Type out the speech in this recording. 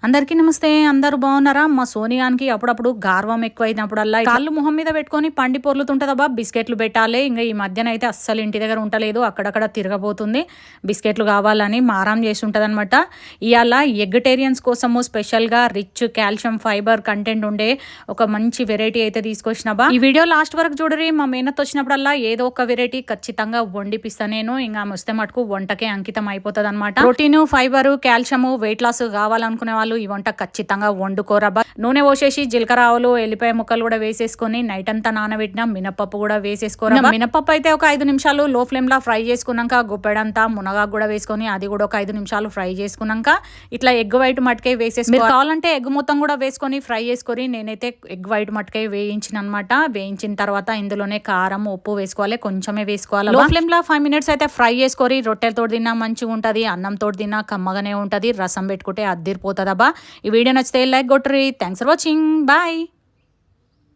అందరికీ నమస్తే. అందరూ బాగున్నారా? మా సోనియానికి అప్పుడప్పుడు గార్వం ఎక్కువైనప్పుడల్లా కాళ్ళు మొహం మీద పెట్టుకొని పండి పొర్లుతుంటదబ్బా. బిస్కెట్లు పెట్టాలి. ఇంకా ఈ మధ్యన అయితే అస్సలు ఇంటి దగ్గర ఉంటలేదు, అక్కడక్కడ తిరగబోతుంది. బిస్కెట్లు కావాలని మారం చేసి ఉంటదనమాట. ఇవాళ ఎగ్టేరియన్స్ కోసము స్పెషల్గా రిచ్ కాల్షియం ఫైబర్ కంటెంట్ ఉండే ఒక మంచి వెరైటీ అయితే తీసుకొచ్చినబా. ఈ వీడియో లాస్ట్ వరకు చూడరి. మా మేనత్ వచ్చినప్పుడల్లా ఏదో ఒక వెరైటీ ఖచ్చితంగా వండిపిస్తా నేను. ఇంకా వస్తే మటుకు వంటకే అంకితం అయిపోతుంది అనమాట. Protein, fibre, calcium, weight loss కావాలనుకునే వాళ్ళు ఈ వంట ఖచ్చితంగా వండుకోరబ్బా. నూనె పోసేసి జీలకర్ర ఆవులు ఎల్లిపాయ ముక్కలు కూడా వేసేసుకొని నైట్ అంతా నానబెట్టిన మినపప్పు కూడా వేసేసుకోరా. మినపప్పు అయితే ఒక 5 నిమిషాలు లో ఫ్లేమ్ లా ఫ్రై చేసుకున్నాక గుప్పెడంతా మునగా కూడా వేసుకొని అది కూడా ఒక 5 నిమిషాలు ఫ్రై చేసుకున్నాక ఇట్లా ఎగ్ వైట్ మటుకే వేసేసుకో. కావాలంటే ఎగ్ మొత్తం కూడా వేసుకొని ఫ్రై చేసుకొని నేనైతే ఎగ్ వైట్ మటుకే వేయించిన అనమాట. వేయించిన తర్వాత ఇందులోనే కారం, ఉప్పు వేసుకోవాలి, కొంచెమే వేసుకోవాలి. లో ఫ్లేమ్ లా 5 మినిట్స్ అయితే ఫ్రై చేసుకొని రొట్టెలతో తిన్నా మంచిగా ఉంటది, అన్నంతో తిన్నా కమ్మగానే ఉంటది, రసం పెట్టుకుంటే అద్దిరిపోతుంది అబ్బా. ఈ వీడియో నచ్చితే లైక్ కొట్టుర్రి. Thanks for watching. బాయ్.